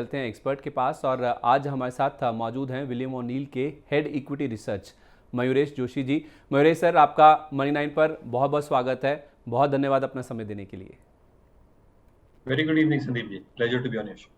चलते हैं एक्सपर्ट के पास और आज हमारे साथ मौजूद हैं विलियम ओ'नील के head equity research Mayuresh Joshi ji. Mayuresh sir, आपका मनी 9 पर बहुत बहुत स्वागत है। बहुत धन्यवाद अपना समय देने के लिए। Very good evening Sandeep ji, pleasure to be on your show.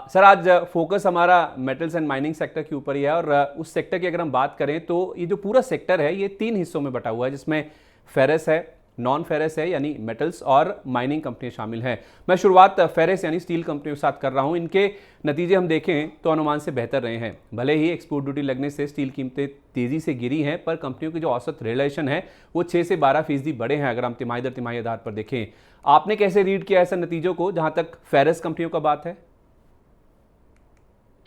Sir, आज फोकस हमारा मेटल्स एंड माइनिंग सेक्टर के ऊपर ही है और उस सेक्टर की अगर हम बात करें तो ये जो पूरा सेक्टर है ये 3 हिस्सों में बटा हुआ है, जिसमें फेरस है, नॉन फेरस है यानी मेटल्स और माइनिंग कंपनियां शामिल हैं। मैं शुरुआत फेरस यानी स्टील कंपनियों के साथ कर रहा हूं। इनके नतीजे हम देखें तो अनुमान से बेहतर रहे हैं। भले ही एक्सपोर्ट ड्यूटी लगने से स्टील कीमतें तेजी से गिरी हैं, पर कंपनियों की जो औसत रियलाइजेशन है वो 6 से 12% बढ़े हैं अगर हम तिमाही दर तिमाही आधार पर देखें। आपने कैसे रीड किया ऐसे नतीजों को जहां तक फेरस कंपनियों का बात है?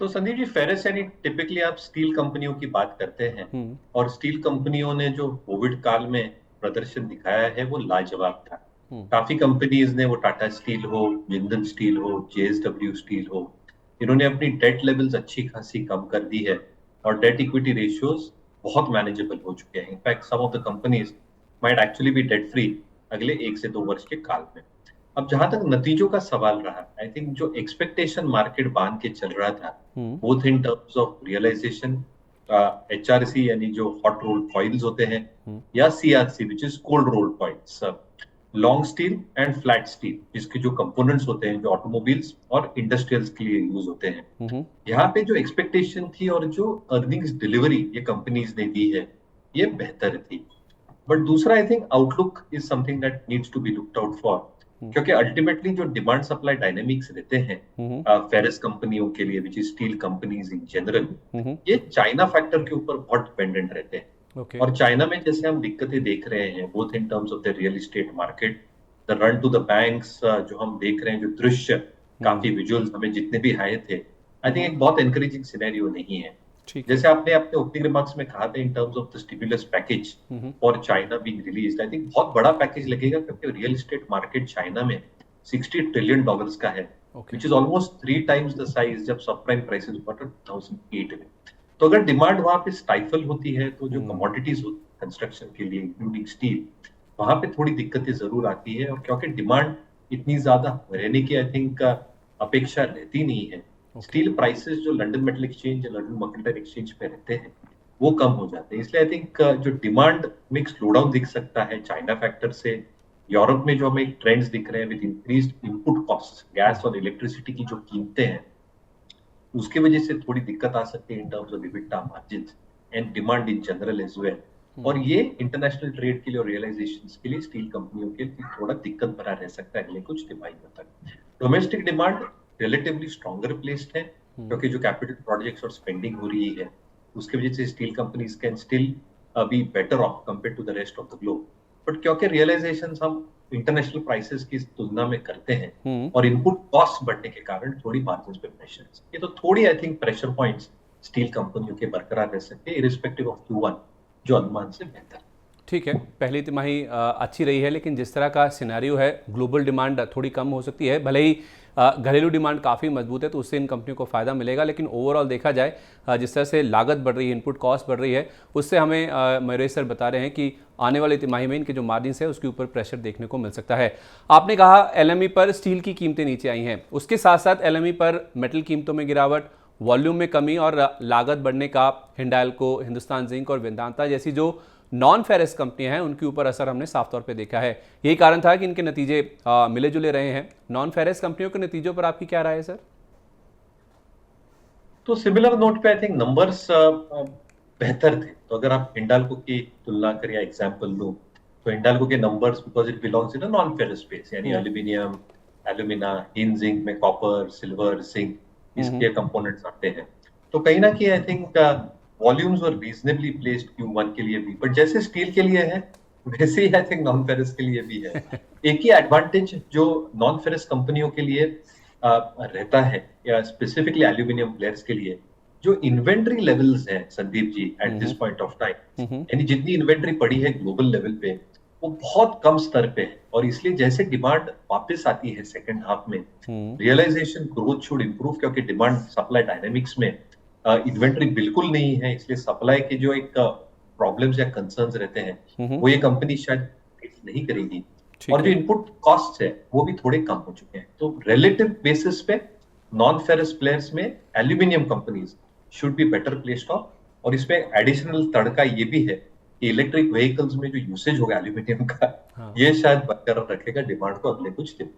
तो संदीप जी, फेरस यानी टिपिकली आप स्टील कंपनियों की बात करते हैं और स्टील कंपनियों ने जो कोविड काल में प्रदर्शन दिखाया है वो लाजवाब था। काफी कंपनीज ने, वो टाटा स्टील हो, जिंदल स्टील हो, जेएसडब्ल्यू स्टील हो, इन्होंने अपनी डेट लेवल्स अच्छी खासी कम कर दी है और डेट इक्विटी रेशियोज बहुत मैनेजेबल हो चुके हैं। In fact some of the companies might actually be debt free अगले 1 से 2 वर्ष के काल में। अब जहां तक नतीजों का सवाल रहा, आई थिंक जो एक्सपेक्टेशन मार्केट बांध के चल रहा था, both in terms of realisation, HRC यानी जो हॉट रोल्ड कॉइल्स होते हैं, या CRC which is cold rolled coils, long steel and flat steel, जिसके जो कंपोनेंट्स होते हैं जो ऑटोमोबाइल्स और इंडस्ट्रियल्स के लिए यूज होते हैं, यहाँ पे जो एक्सपेक्टेशन थी और जो अर्निंग्स डिलीवरी ये कंपनीज ने दी है ये बेहतर थी। बट दूसरा, I think outlook is something that needs to be looked out for, क्योंकि अल्टीमेटली जो डिमांड सप्लाई डायनेमिक्स रहते हैं फेरस कंपनियों के लिए, which is steel companies in general, ये चाइना फैक्टर के ऊपर बहुत डिपेंडेंट रहते हैं। और चाइना में जैसे हम दिक्कतें देख रहे हैं, both in terms of the real estate market, the run to the banks, जो हम देख रहे हैं, जो दृश्य काफी विजुअल्स हमें जितने भी आए थे, आई थिंक एक बहुत एनकरेजिंग सिनेरियो नहीं है। जैसे आपने अपने ओपनिंग रिमार्क्स में कहा था, इन terms of the stimulus package for China being released, I think बहुत बड़ा पैकेज लगेगा, क्योंकि रियल एस्टेट मार्केट चाइना में $60 ट्रिलियन का है, which is almost 3 times the size जब सब प्राइम प्राइसेस हुआ था 2008 में। तो अगर डिमांड वहां पे स्टाइफल होती है तो जो कमोडिटीज होती है कंस्ट्रक्शन के लिए, इंक्लूडिंग स्टील, वहां पे थोड़ी दिक्कतें जरूर आती है। और क्योंकि डिमांड इतनी ज्यादा रहने की आई थिंक अपेक्षा रहती नहीं है, स्टील प्राइसेस जो लंदन मेटल एक्सचेंज या लंदन मर्केंटाइल एक्सचेंज पे रहते हैं वो कम हो जाते हैं। इसलिए आई थिंक जो डिमांड में एक स्लोडाउन दिख सकता है चाइना फैक्टर से। यूरोप में जो हमें ट्रेंड्स दिख रहे हैं with increased input cost, gas और इलेक्ट्रिसिटी की जो कीमतें हैं, उसकी वजह से थोड़ी दिक्कत आ सकती है in terms of EBITDA margins and demand in general as well. और ये इंटरनेशनल ट्रेड के लिए और रियलाइजेशंस के लिए स्टील कंपनियों के लिए थोड़ा दिक्कत भरा रह सकता है अगले कुछ तिमाहियों तक। Domestic demand relatively stronger placed है, क्योंकि जो कैपिटल प्रोजेक्ट्स और स्पेंडिंग हो रही है उसकी वजह से steel companies can still be better off compare to the rest of the globe. But क्योंकि रियलाइजेशंस हम इंटरनेशनल प्राइसेस की तुलना में करते हैं और इनपुट कॉस्ट बढ़ने के कारण थोड़ी मार्जिन्स पे प्रेशर, ये तो थोड़ी I think pressure points steel कंपनियों के बरकरार रह सकते हैं इरिस्पेक्टिव ऑफ Q1 जो अनुमान से बेहतर। ठीक है, पहली तिमाही अच्छी रही है, लेकिन जिस तरह का सिनेरियो है ग्लोबल डिमांड थोड़ी कम हो सकती है। भले ही घरेलू डिमांड काफ़ी मजबूत है तो उससे इन कंपनियों को फ़ायदा मिलेगा, लेकिन ओवरऑल देखा जाए जिस तरह से लागत बढ़ रही है, इनपुट कॉस्ट बढ़ रही है, उससे हमें मयूरेश सर बता रहे हैं कि आने वाले तिमाही में इनके जो मार्जिन है उसके ऊपर प्रेशर देखने को मिल सकता है। आपने कहा LME पर स्टील की कीमतें नीचे आई हैं, उसके साथ साथ LME पर मेटल कीमतों में गिरावट, वॉल्यूम में कमी और लागत बढ़ने का हिंडाल्को, हिंदुस्तान जिंक और वेदांता जैसी जो नॉन फेरस कंपनियां हैं उनके ऊपर असर हमने साफ तौर पे देखा है। यही कारण था कि इनके नतीजे मिले जुले रहे हैं। नॉन फेरस कंपनियों के नतीजों पर आपकी क्या राय है सर? तो सिमिलर नोट पे आई थिंक नंबर्स बेहतर थे। तो अगर आप हिंडाल्को की तुलना करें, एग्जांपल लो, तो हिंडाल्को के numbers, because it belongs in a non ferrous space, यानी एल्यूमिनियम, एल्यूमिना, इन जिंक में कॉपर, सिल्वर, जिंक, इसके कंपोनेंट्स आते हैं। तो कहीं ना कहीं I think volumes were reasonably placed Q1 के लिए भी, बट जैसे स्टील के लिए है वैसे ही आई थिंक नॉन फेरस के लिए भी है। एक ही एडवांटेज जो नॉन फेरस कंपनियों के लिए रहता है, या स्पेसिफिकली एल्यूमिनियम प्लेयर्स के लिए, जो इन्वेंट्री लेवल्स हैं Sandeep ji at this point of time, यानी जितनी इन्वेंट्री पड़ी है ग्लोबल लेवल पे वो बहुत कम स्तर पे है। और इसलिए जैसे डिमांड वापस आती है सेकंड हाफ में, रियलाइजेशन ग्रोथ शुड इंप्रूव, क्योंकि डिमांड सप्लाई डायनेमिक्स में इन्वेंट्री बिल्कुल नहीं है, इसलिए सप्लाई के जो एक प्रॉब्लम्स या कंसर्न्स रहते हैं वो ये कंपनी शायद फेस नहीं करेगी। और जो इनपुट कॉस्ट है वो भी थोड़े कम हो चुके हैं। तो रिलेटिव बेसिस पे नॉन फेरस प्लेयर्स में aluminium companies should be better placed of. और इसमें एडिशनल तड़का ये भी है कि इलेक्ट्रिक व्हीकल्स में जो यूसेज होगा एल्यूमिनियम का, हाँ, ये शायद बरकरार रखेगा डिमांड को अगले कुछ दिन।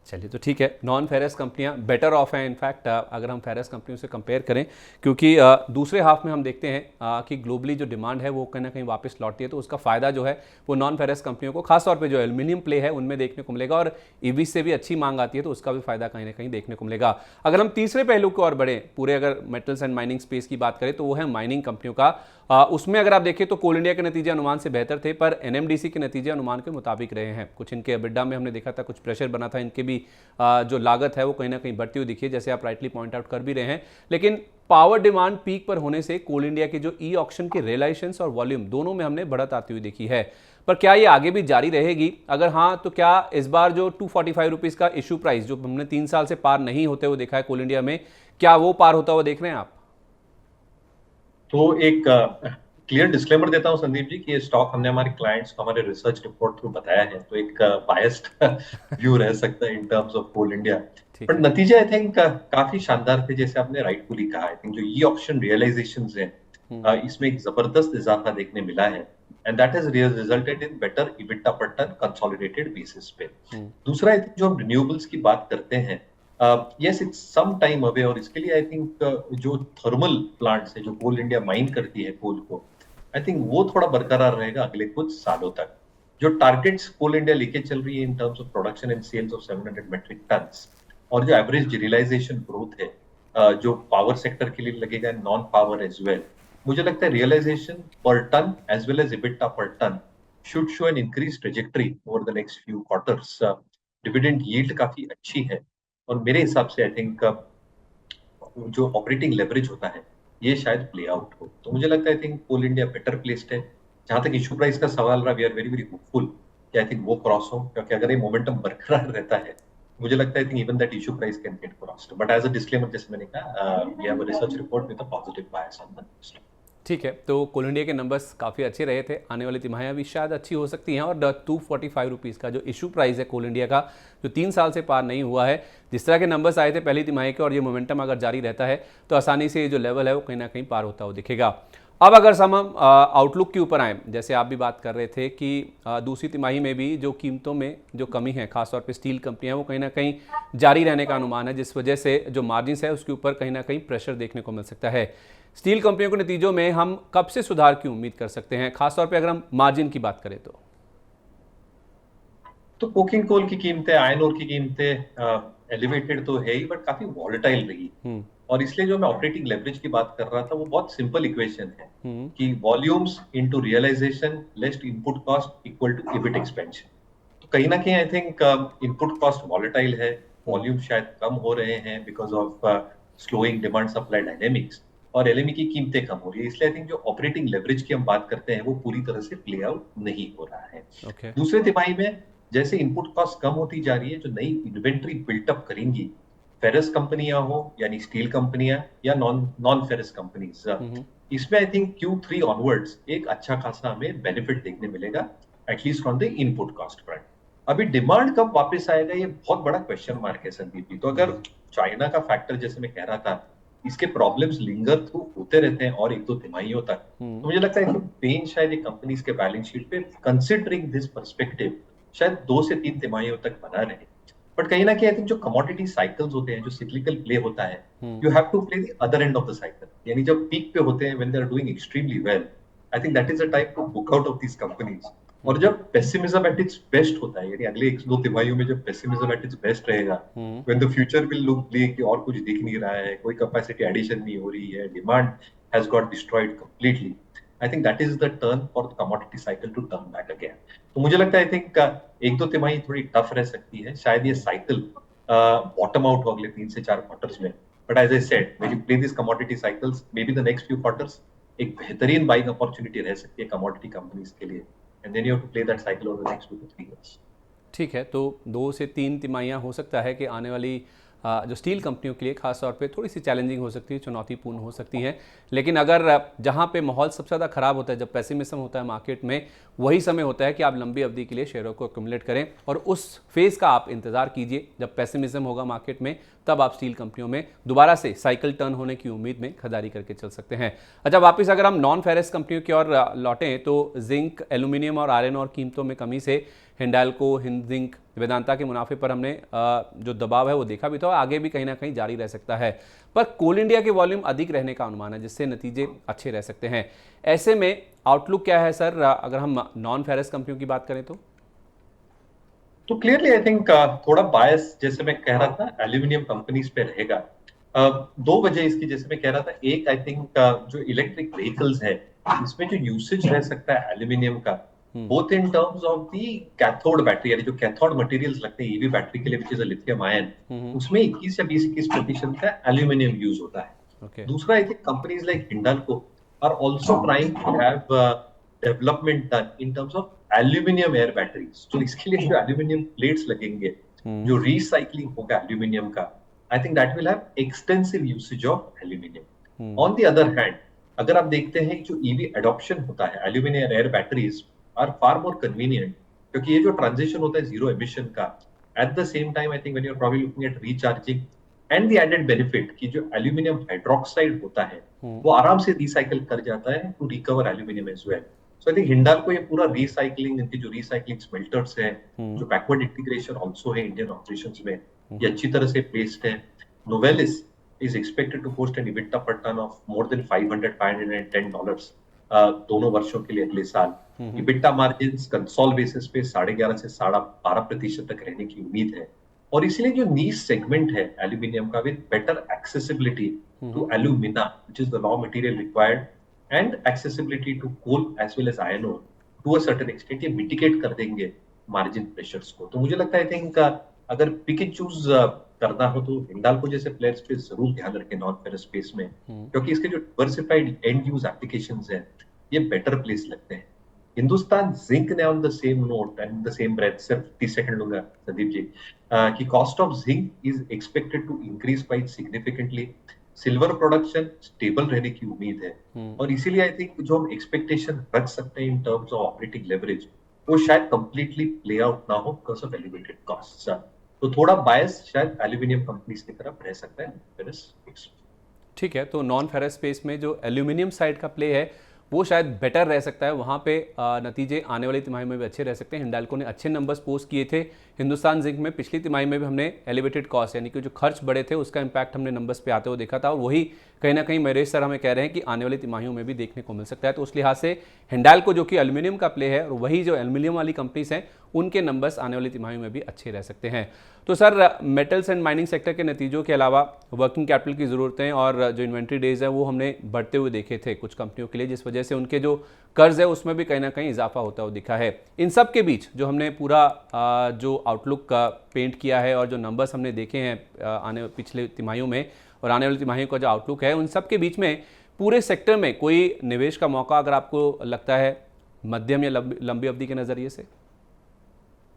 चलिए तो ठीक है, नॉन फेरस कंपनियां बेटर ऑफ हैं इनफैक्ट अगर हम फेरस कंपनियों से कंपेयर करें, क्योंकि दूसरे हाफ में हम देखते हैं कि ग्लोबली जो डिमांड है वो कहीं ना कहीं वापस लौटती है, तो उसका फ़ायदा जो है वो नॉन फेरस कंपनियों को खासतौर पे जो एल्यूमिनियम प्ले है उनमें देखने को मिलेगा, और ईवी से भी अच्छी मांग आती है तो उसका भी फायदा कहीं ना कहीं देखने को मिलेगा। अगर हम तीसरे पहलू को और बढ़े, पूरे अगर मेटल्स एंड माइनिंग स्पेस की बात करें तो वो है माइनिंग कंपनियों का। उसमें अगर आप देखें तो कोल इंडिया के नतीजे अनुमान से बेहतर थे, पर एनएमडीसी के नतीजे अनुमान के मुताबिक रहे हैं। कुछ इनके एबिडा में हमने देखा था कुछ प्रेशर बना था, इनके भी जो लागत है वो कहीं ना कहीं बढ़ती हुई दिखी है, जैसे आप राइटली पॉइंट आउट कर भी रहे हैं। लेकिन पावर डिमांड पीक पर होने से कोल इंडिया के जो ई ऑक्शन के रियलाइजेशंस और वॉल्यूम दोनों में हमने बढ़त आती हुई देखी है। पर क्या ये आगे भी जारी रहेगी? अगर हाँ तो क्या इस बार जो 245 रुपीज़ का इशू प्राइस जो हमने 3 साल से पार नहीं होते हुए देखा है कोल इंडिया में, क्या वो पार होता हुआ देख रहे हैं आप? तो एक क्लियर डिस्क्लेमर देता हूं संदीप जी कि ये स्टॉक हमने हमारे क्लाइंट्स को हमारे रिसर्च रिपोर्ट थ्रू बताया है, तो एक बायस्ड व्यू रह सकता है in terms of coal India. ठीक बट है। नतीजे आई थिंक काफी शानदार थे, जैसे आपने राइटफुली कहा। आई थिंक जो ई ऑप्शन रियलाइजेशंस हैं इसमें एक जबरदस्त इजाफा देखने मिला है, and that has resulted in better EBITDA per ton consolidated basis पे। दूसरा आई थिंक जो हम रिन्यूएबल्स की बात करते हैं, yes it's some time away, और इसके लिए आई थिंक जो थर्मल प्लांट्स है जो कोल इंडिया माइन करती है कोल को, आई थिंक वो थोड़ा बरकरार रहेगा अगले कुछ सालों तक। जो टारगेट्स कोल इंडिया लेके चल रही है in terms of production and sales of 700 metric tons, और जो एवरेज रियलाइजेशन ग्रोथ है जो पावर सेक्टर के लिए लगेगा, नॉन पावर एज वेल, मुझे लगता है realisation per tonne as well as EBITDA per tonne should show an increase trajectory over the next few quarters. Dividend yield काफी अच्छी है, और मेरे हिसाब से आई थिंक जो ऑपरेटिंग लेवरेज होता है ये शायद प्ले आउट हो। तो मुझे लगता है I think coal India better placed है। जहां तक इशू प्राइस का सवाल रहा, we are very very hopeful कि आई थिंक वो क्रॉस हो, क्योंकि अगर ये मोमेंटम बरकरार रहता है मुझे लगता है I think even that issue price can get crossed. But as a disclaimer, जैसे मैंने कहा, we have a research report with a positive bias on the stock. ठीक है, तो कोल इंडिया के नंबर्स काफ़ी अच्छे रहे थे, आने वाली तिमाहियां भी शायद अच्छी हो सकती हैं, और 245 रुपीज़ का जो इशू प्राइस है कोल इंडिया का, जो 3 साल से पार नहीं हुआ है, जिस तरह के नंबर्स आए थे पहली तिमाही के, और ये मोमेंटम अगर जारी रहता है तो आसानी से ये जो लेवल है वो कहीं ना कहीं पार होता हुआ दिखेगा। अब अगर हम आउटलुक के ऊपर आएँ, जैसे आप भी बात कर रहे थे कि दूसरी तिमाही में भी जो कीमतों में जो कमी है, खासतौर पे स्टील कंपनियां, वो कहीं ना कहीं जारी रहने का अनुमान है, जिस वजह से जो मार्जिन्स है उसके ऊपर कहीं ना कहीं प्रेशर देखने को मिल सकता है। स्टील कंपनियों के नतीजों में हम कब से सुधार की उम्मीद कर सकते हैं, खासतौर पे अगर हम मार्जिन की बात करें तो कोकिंग कोल की कीमतें, आयरन ओर की कीमतें एलिवेटेड तो है ही, बट काफी वॉलेटाइल रही। और इसलिए जो मैं ऑपरेटिंग लेवरेज की बात कर रहा था वो बहुत सिंपल इक्वेशन है कि volumes into realisation less input cost equal to EBIT expansion. तो कहीं ना कहीं I think input cost volatile है, वॉल्यूम शायद कम हो रहे हैं because of slowing demand supply dynamics, और एलएमई की कीमतें कम हो रही है। इसलिए आई थिंक जो ऑपरेटिंग लेवरेज की हम बात करते हैं वो पूरी तरह से प्ले आउट नहीं हो रहा है। तो? दूसरे तिमाही में जैसे इनपुट कॉस्ट कम होती जा रही है, जो नई इन्वेंट्री बिल्टअप करेंगी फेरस कंपनियां हो यानी स्टील कंपनियां या नॉन फेरस कंपनीज, इसमें आई थिंक Q3 ऑनवर्ड्स एक अच्छा खासा हमें बेनिफिट देखने मिलेगा, at least on the input cost front. अभी डिमांड कब वापस आएगा ये बहुत बड़ा क्वेश्चन मार्क है संदीप जी। तो अगर चाइना का फैक्टर, जैसे मैं कह रहा था, इसके प्रॉब्लम्स लिंगर थ्रू होते रहते हैं और 1-2 तिमाहियों तक, तो मुझे लगता है कि पेन शायद एक कंपनीज के बैलेंस शीट पे कंसिडरिंग दिस पर्सपेक्टिव शायद 2 से 3 तिमाहियों तक बना रहे। बट कहीं ना कहीं आई थिंक जो कमोडिटी साइकिल्स होते हैं, जो सिक्लिकल प्ले होता है, you have to play the other end of the cycle. यानी जब पीक पे होते हैं, when they are doing extremely well, I think that is a time to book out of these companies. और जब pessimism at its best होता है, यानी अगले 1-2 तिमाहियों में जब पेसिमिज्म एट इट्स बेस्ट रहेगा, when the future will look black कि और कुछ दिख नहीं रहा है, कोई कैपेसिटी एडिशन नहीं हो रही है, demand has got destroyed completely, I think that is the turn for the commodity cycle to turn back again. तो मुझे लगता है आई थिंक 1-2 तिमाही थोड़ी टफ रह सकती है, शायद ये साइकिल बॉटम आउट हो अगले 3 से 4 क्वार्टर्स में। But as I said, when you play this commodity cycles, may be the next few quarters एक बेहतरीन बाइंग अपॉर्चुनिटी रह सकती है कमोडिटी कंपनीज के लिए, and then you have to play that cycle over the next 2 to 3 years। ठीक है, तो 2 से 3 तिमाहियां हो सकता है कि आने वाली जो स्टील कंपनियों के लिए खास तौर पे थोड़ी सी चैलेंजिंग हो सकती है, चुनौतीपूर्ण हो सकती हैं, लेकिन अगर जहां पे माहौल सबसे ज़्यादा खराब होता है, जब पेसिमिज्म होता है मार्केट में, वही समय होता है कि आप लंबी अवधि के लिए शेयरों को एक्युमुलेट करें और उस फेज़ का आप इंतजार कीजिए। जब पेसिमिज्म होगा मार्केट में, तब आप स्टील कंपनियों में दोबारा से साइकिल टर्न होने की उम्मीद में खरीदारी करके चल सकते हैं। अच्छा, वापस अगर हम नॉन फेरस कंपनियों की ओर लौटें तो जिंक, एल्यूमिनियम और आयरन और कीमतों में कमी से हिंडाल्को, हिंदजिंक, वेदांता के मुनाफे पर हमने जो दबाव है वो देखा भी था और आगे भी कहीं ना कहीं जारी रह सकता है। पर कोल इंडिया के वॉल्यूम अधिक रहने का अनुमान है, जिससे नतीजे अच्छे रह सकते हैं। ऐसे में आउटलुक क्या है सर, अगर हम नॉन फेरस कंपनियों की बात करें तो क्लियरली आई थिंक थोड़ा बायस, जैसे मैं कह रहा था, एल्यूमिनियम कंपनीज पे रहेगा। दो वजह इसकी, जैसे मैं कह रहा था, एक आई थिंक जो इलेक्ट्रिक व्हीकल्स है इसमें जो यूसेज रह सकता है एल्यूमिनियम का, both in terms of the cathode battery, यानी जो कैथोड मटेरियल्स लगते हैं ईवी बैटरी के लिए, which is a lithium ion, उसमें 21 या 20-21% का एल्यूमिनियम यूज होता है। दूसरा, I think companies like Hindalco are also trying to have development done in terms of aluminium air batteries. तो इसके लिए जो एल्यूमिनियम प्लेट्स लगेंगे, जो रिसाइकलिंग होगा एल्यूमिनियम का, I think that will have extensive usage of aluminium. On the other hand, अगर आप देखते हैं जो ईवी एडॉप्शन होता है, aluminium air batteries are far more convenient, क्योंकि ये जो ट्रांजिशन होता है जीरो एमिशन का, at the same time I think when you are probably looking at recharging and the added benefit कि जो एल्यूमिनियम हाइड्रोक्साइड होता है वो आराम से रिसाइकल कर जाता है to recover aluminium as well. So I think Hindalco ये पूरा रिसाइकलिंग, इनकी जो रिसाइकलिंग स्मेल्टर्स है, जो बैकवर्ड इंटीग्रेशन आल्सो है इंडियन ऑपरेशंस में, ये अच्छी तरह से प्लेस्ड है। Novelis is expected to post an EBITDA per ton of more than $510 दोनों वर्षों के लिए अगले साल। EBITDA मार्जिन्स कंसोल बेसिस पे 11.5 से 12.5% तक रहने की उम्मीद है। और इसलिए जो नीश सेगमेंट है एल्यूमिनियम का, with better accessibility to alumina which is the raw material required and accessibility to coal as well as iron ore, to a certain extent ये मिटिगेट कर देंगे मार्जिन प्रेशर्स को। तो मुझे लगता है आई थिंक अगर पिक एंड चूज करना हो तो हिंडाल्को जैसे प्लेयर्स पे जरूर ध्यान रखें नॉन फेरस स्पेस में, क्योंकि इसके जो डाइवर्सिफाइड एंड यूज एप्लीकेशंस हैं ये बेटर प्लेस लगते हैं। हिंदुस्तान जिंक ने on the same note and the same breath, सिर्फ 30 सेकंड लूंगा संदीप जी, कि cost of zinc is expected to increase quite significantly. Silver production stable रहने की उम्मीद है और इसीलिए आई थिंक जो हम एक्सपेक्टेशन रख सकते हैं इन टर्म्स ऑफ ऑपरेटिंग लेवरेज, वो शायद कंप्लीटली प्ले आउट ना हो बिकॉज ऑफ एलिवेटेड कॉस्ट्स। तो थोड़ा बायस शायद एल्यूमिनियम कंपनीज की तरफ रह सकता है फेरस स्पेस। ठीक है, तो नॉन फेरस स्पेस में जो एल्यूमिनियम साइड का प्ले है वो शायद बेटर रह सकता है, वहाँ पे नतीजे आने वाली तिमाही में भी अच्छे रह सकते हैं। हिंडाल्को ने अच्छे नंबर्स पोस्ट किए थे। हिंदुस्तान जिंक में पिछली तिमाही में भी हमने एलिवेटेड कॉस्ट, यानी कि जो खर्च बढ़े थे उसका इंपैक्ट हमने नंबर्स पे आते हुए देखा था और वही कहीं ना कहीं महेश सर हमें कह रहे हैं कि आने वाली तिमाहियों में भी देखने को मिल सकता है। तो उस लिहाज से हिंडाल्को जो कि एल्यूमिनियम का प्ले है और वही जो एल्यूमिनियम वाली कंपनीज हैं उनके नंबर्स आने वाली तिमाहियों में भी अच्छे रह सकते हैं। तो sir, metals and mining sector के नतीजों के अलावा वर्किंग कैपिटल की ज़रूरतें और जो इन्वेंट्री डेज है वो हमने बढ़ते हुए देखे थे कुछ कंपनियों के लिए, जिस वजह से उनके जो कर्ज है उसमें भी कहीं ना कहीं इजाफा होता हुआ दिखा है। इन सब के बीच जो हमने पूरा जो आउटलुक का पेंट किया है और जो नंबर्स हमने देखे हैं आने पिछले तिमाहियों में और आने वाली तिमाहियों का जो आउटलुक है, उन सब के बीच में पूरे सेक्टर में कोई निवेश का मौका अगर आपको लगता है मध्यम या लंबी अवधि के नज़रिए से?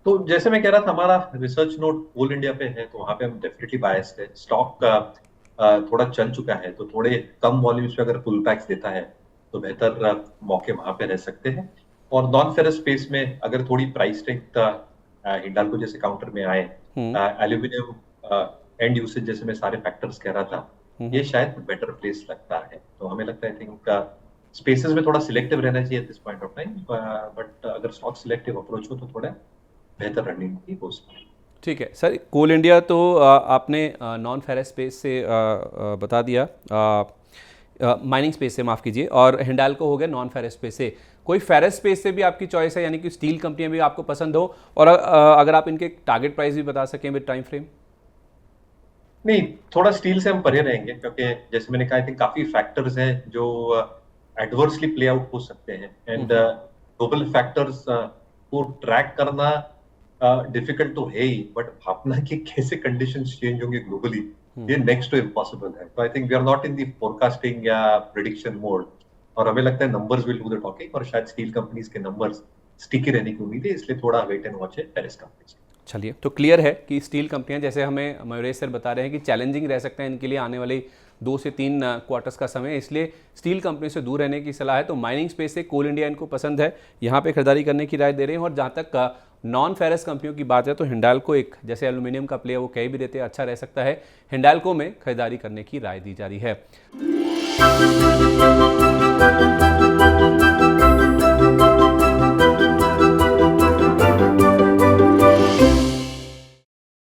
तो जैसे मैं कह रहा था, हमारा रिसर्च नोट कोल इंडिया पे है, तो वहां पे हम डेफिनेटली बायस्ड है। स्टॉक का थोड़ा चल चुका है, तो थोड़े कम वॉल्यूम्स पे अगर पुल बैक्स देता है तो बेहतर मौके वहां पे रह सकते हैं। और नॉन फेरस स्पेस में अगर थोड़ी प्राइस स्ट्रेंथ हिंडाल्को जैसे काउंटर में आए, एल्यूमिनियम एंड यूसेज जैसे मैं सारे फैक्टर्स कह रहा था, ये शायद बेटर प्लेस लगता है। तो हमें लगता है आई थिंक स्पेसेस में थोड़ा सिलेक्टिव रहना चाहिए eight this point of time, but अगर स्टॉक सिलेक्टिव अप्रोच हो तो थोड़ा बेहतर रणनीति हो सकती है। ठीक है सर, कोल इंडिया तो आपने नॉन फेरस स्पेस से बता दिया, माइनिंग स्पेस से माफ़ कीजिए, और हिंडाल्को हो गया नॉन फेरस स्पेस से। कोई फेरस स्पेस से भी आपकी चॉइस है, यानी कि स्टील कंपनियां भी आपको पसंद हो, और अगर आप इनके टारगेट प्राइस भी बता सकें विद टाइम फ्रेम? नहीं, थोड़ा स्टील से हम परे रहेंगे, क्योंकि जैसे मैंने कहा आई थिंक काफी फैक्टर्स हैं जो एडवर्सली प्ले आउट हो सकते हैं एंड ग्लोबल फैक्टर्स को ट्रैक करना डिफिकल्ट तो है ही, बट भापना कि कैसे कंडीशंस चेंज होंगे ग्लोबली ये नेक्स्ट टू इम्पॉसिबल है। तो I think we are not in the forecasting या प्रेडिक्शन मोड, और हमें लगता है numbers will do the talking, और शायद स्टील कंपनीज के नंबर्स स्टिकी रहने की उम्मीद है, इसलिए थोड़ा वेट एंड वॉच है फेरस कंपनीज। चलिए, तो क्लियर है कि स्टील कंपनियां, जैसे हमें मयूरेश सर बता रहे हैं कि चैलेंजिंग रह सकते हैं इनके लिए आने वाली 2 से 3 क्वार्टर्स का समय है, इसलिए स्टील कंपनी से दूर रहने की सलाह है। तो माइनिंग स्पेस से कोल इंडिया इनको पसंद है, यहाँ पे खरीदारी करने की राय दे रहे हैं। और जहाँ तक नॉन फेरस कंपनियों की बात है तो हिंडाल्को एक जैसे एल्यूमिनियम का प्लेयर वो कह भी देते हैं अच्छा रह सकता है, हिंडाल्को में खरीदारी करने की राय दी जा रही है।